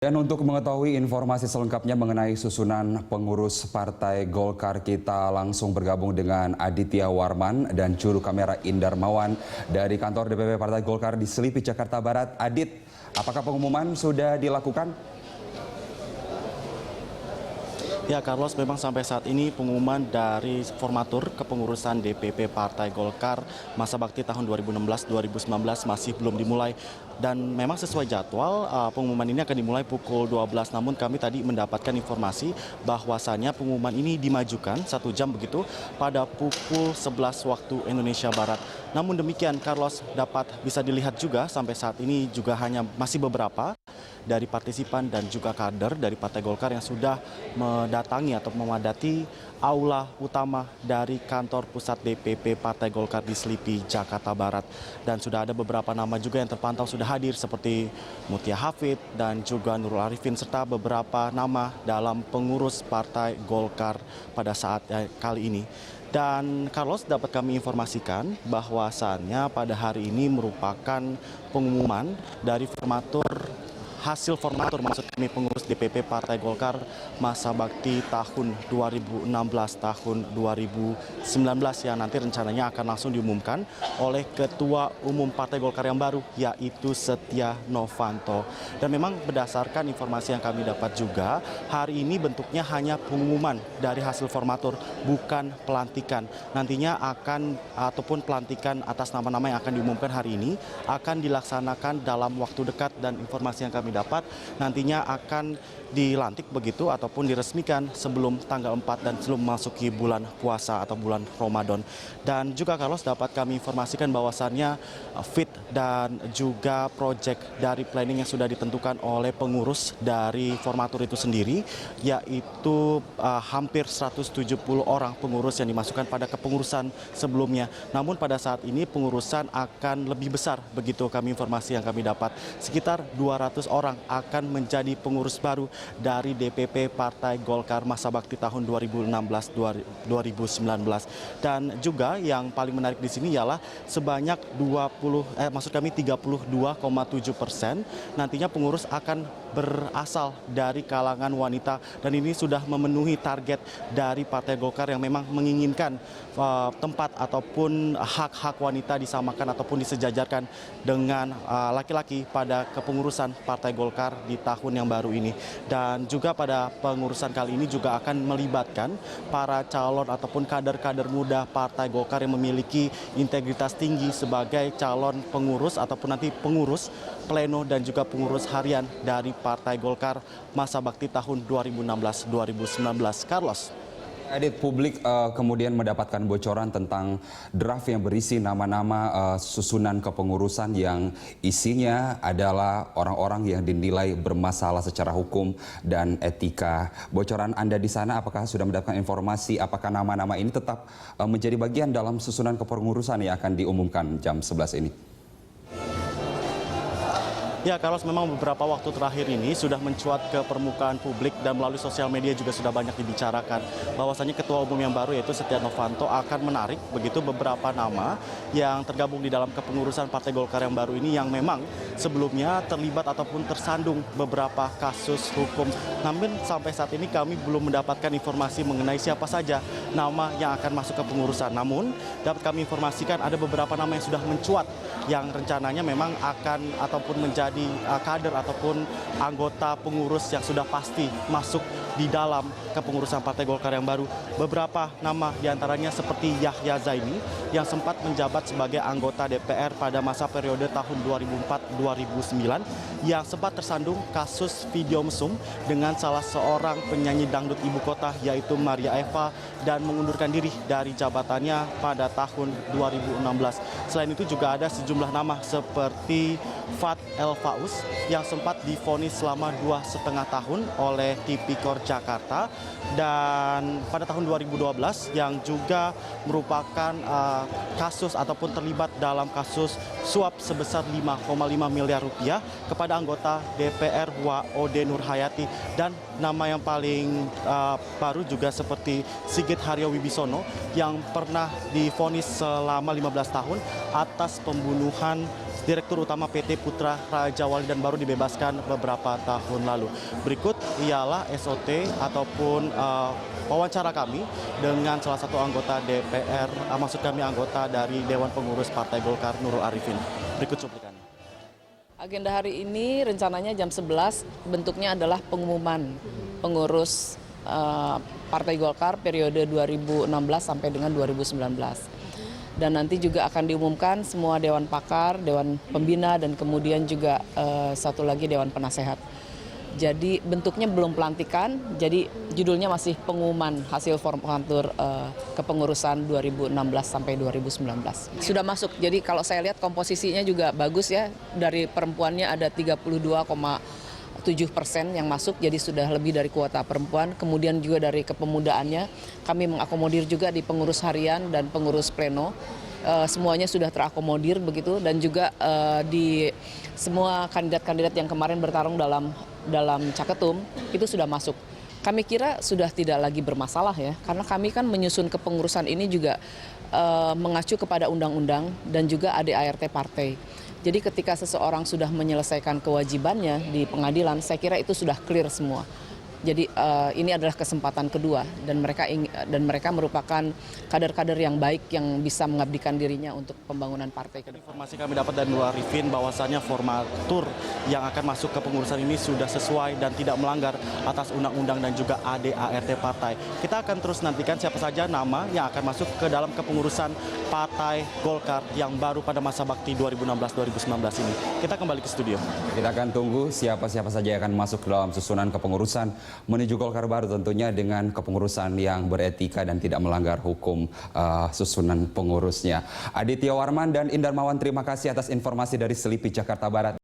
Dan untuk mengetahui informasi selengkapnya mengenai susunan pengurus Partai Golkar, kita langsung bergabung dengan Aditya Warman dan juru kamera Indar Mawan dari kantor DPP Partai Golkar di Selipi, Jakarta Barat. Adit, apakah pengumuman sudah dilakukan? Ya, Carlos, memang sampai saat ini pengumuman dari formatur kepengurusan DPP Partai Golkar masa bakti tahun 2016-2019 masih belum dimulai. Dan memang sesuai jadwal pengumuman ini akan dimulai pukul 12. Namun kami tadi mendapatkan informasi bahwasannya pengumuman ini dimajukan 1 jam begitu pada pukul 11 waktu Indonesia Barat. Namun demikian, Carlos, dapat bisa dilihat juga sampai saat ini juga hanya masih beberapa dari partisipan dan juga kader dari Partai Golkar yang sudah mendatangi atau memadati aula utama dari kantor pusat DPP Partai Golkar di Selipi, Jakarta Barat. Dan sudah ada beberapa nama juga yang terpantau sudah hadir seperti Mutia Hafid dan juga Nurul Arifin serta beberapa nama dalam pengurus Partai Golkar pada saat kali ini. Dan Carlos, dapat kami informasikan bahwasannya pada hari ini merupakan pengumuman dari hasil formatur maksud kami pengurus DPP Partai Golkar masa bakti tahun 2016 tahun 2019 yang nanti rencananya akan langsung diumumkan oleh Ketua Umum Partai Golkar yang baru, yaitu Setia Novanto. Dan memang berdasarkan informasi yang kami dapat juga, hari ini bentuknya hanya pengumuman dari hasil formatur, bukan pelantikan. Nantinya ataupun pelantikan atas nama-nama yang akan diumumkan hari ini akan dilaksanakan dalam waktu dekat, dan informasi yang kami dapat nantinya akan dilantik begitu ataupun diresmikan sebelum tanggal 4 dan sebelum memasuki bulan puasa atau bulan Ramadan. Dan juga Carlos, dapat kami informasikan bahwasannya fit dan juga proyek dari planning yang sudah ditentukan oleh pengurus dari formatur itu sendiri, yaitu hampir 170 orang pengurus yang dimasukkan pada kepengurusan sebelumnya. Namun pada saat ini pengurusan akan lebih besar, begitu kami informasi yang kami dapat. Sekitar 200 orang akan menjadi pengurus baru dari DPP Partai Golkar masa bakti tahun 2016-2019. Dan juga yang paling menarik di sini ialah sebanyak 32,7% nantinya pengurus akan berasal dari kalangan wanita, dan ini sudah memenuhi target dari Partai Golkar yang memang menginginkan tempat ataupun hak-hak wanita disamakan ataupun disejajarkan dengan laki-laki pada kepengurusan Partai Golkar di tahun yang baru ini. Dan juga pada pengurusan kali ini juga akan melibatkan para calon ataupun kader-kader muda Partai Golkar yang memiliki integritas tinggi sebagai calon pengurus ataupun nanti pengurus pleno dan juga pengurus harian dari Partai Golkar masa bakti tahun 2016-2019. Carlos. Adit, publik kemudian mendapatkan bocoran tentang draft yang berisi nama-nama susunan kepengurusan yang isinya adalah orang-orang yang dinilai bermasalah secara hukum dan etika. Bocoran Anda di sana, apakah sudah mendapatkan informasi apakah nama-nama ini tetap menjadi bagian dalam susunan kepengurusan yang akan diumumkan jam 11 ini? Ya, Carlos, memang beberapa waktu terakhir ini sudah mencuat ke permukaan publik dan melalui sosial media juga sudah banyak dibicarakan bahwasanya Ketua Umum yang baru yaitu Setia Novanto akan menarik begitu beberapa nama yang tergabung di dalam kepengurusan Partai Golkar yang baru ini yang memang sebelumnya terlibat ataupun tersandung beberapa kasus hukum. Namun sampai saat ini kami belum mendapatkan informasi mengenai siapa saja nama yang akan masuk ke pengurusan. Namun dapat kami informasikan ada beberapa nama yang sudah mencuat yang rencananya memang akan ataupun menjadi kader ataupun anggota pengurus yang sudah pasti masuk di dalam kepengurusan Partai Golkar yang baru. Beberapa nama diantaranya seperti Yahya Zaini yang sempat menjabat sebagai anggota DPR pada masa periode tahun 2004-2009 yang sempat tersandung kasus video mesum dengan salah seorang penyanyi dangdut ibu kota yaitu Maria Eva dan mengundurkan diri dari jabatannya pada tahun 2016. Selain itu juga ada sejumlah nama seperti Fat El Faus yang sempat divonis selama 2,5 tahun oleh Tipikor Jakarta, dan pada tahun 2012 yang juga merupakan kasus ataupun terlibat dalam kasus suap sebesar 5,5 miliar rupiah kepada anggota DPR Waode Nurhayati. Dan nama yang paling baru juga seperti Sigit Haryo Wibisono yang pernah divonis selama 15 tahun atas pembunuhan Direktur Utama PT Putra Raja Wali dan baru dibebaskan beberapa tahun lalu. Berikut ialah SOT ataupun wawancara kami dengan salah satu anggota DPR, maksud kami anggota dari Dewan Pengurus Partai Golkar, Nurul Arifin. Berikut cuplikannya. Agenda hari ini rencananya jam 11, bentuknya adalah pengumuman pengurus Partai Golkar periode 2016 sampai dengan 2019. Dan nanti juga akan diumumkan semua Dewan Pakar, Dewan Pembina, dan kemudian juga satu lagi Dewan Penasehat. Jadi bentuknya belum pelantikan, jadi judulnya masih pengumuman hasil formatur kepengurusan 2016 sampai 2019. Sudah masuk, jadi kalau saya lihat komposisinya juga bagus ya, dari perempuannya ada 32,7% yang masuk, jadi sudah lebih dari kuota perempuan. Kemudian juga dari kepemudaannya, kami mengakomodir juga di pengurus harian dan pengurus pleno. Semuanya sudah terakomodir begitu, dan juga di semua kandidat-kandidat yang kemarin bertarung dalam Caketum itu sudah masuk. Kami kira sudah tidak lagi bermasalah ya, karena kami kan menyusun kepengurusan ini juga mengacu kepada undang-undang dan juga ADART partai. Jadi ketika seseorang sudah menyelesaikan kewajibannya di pengadilan, saya kira itu sudah clear semua. Jadi ini adalah kesempatan kedua, dan mereka merupakan kader-kader yang baik yang bisa mengabdikan dirinya untuk pembangunan partai ke depan. Informasi kami dapat dari Nurul Arifin bahwasannya formatur yang akan masuk ke pengurusan ini sudah sesuai dan tidak melanggar atas undang-undang dan juga ADART partai. Kita akan terus nantikan siapa saja nama yang akan masuk ke dalam kepengurusan Partai Golkar yang baru pada masa bakti 2016-2019 ini. Kita kembali ke studio. Kita akan tunggu siapa-siapa saja yang akan masuk ke dalam susunan kepengurusan menuju Golkar baru, tentunya dengan kepengurusan yang beretika dan tidak melanggar hukum susunan pengurusnya. Aditya Warman dan Indar Mawan, terima kasih atas informasi dari Selipi, Jakarta Barat.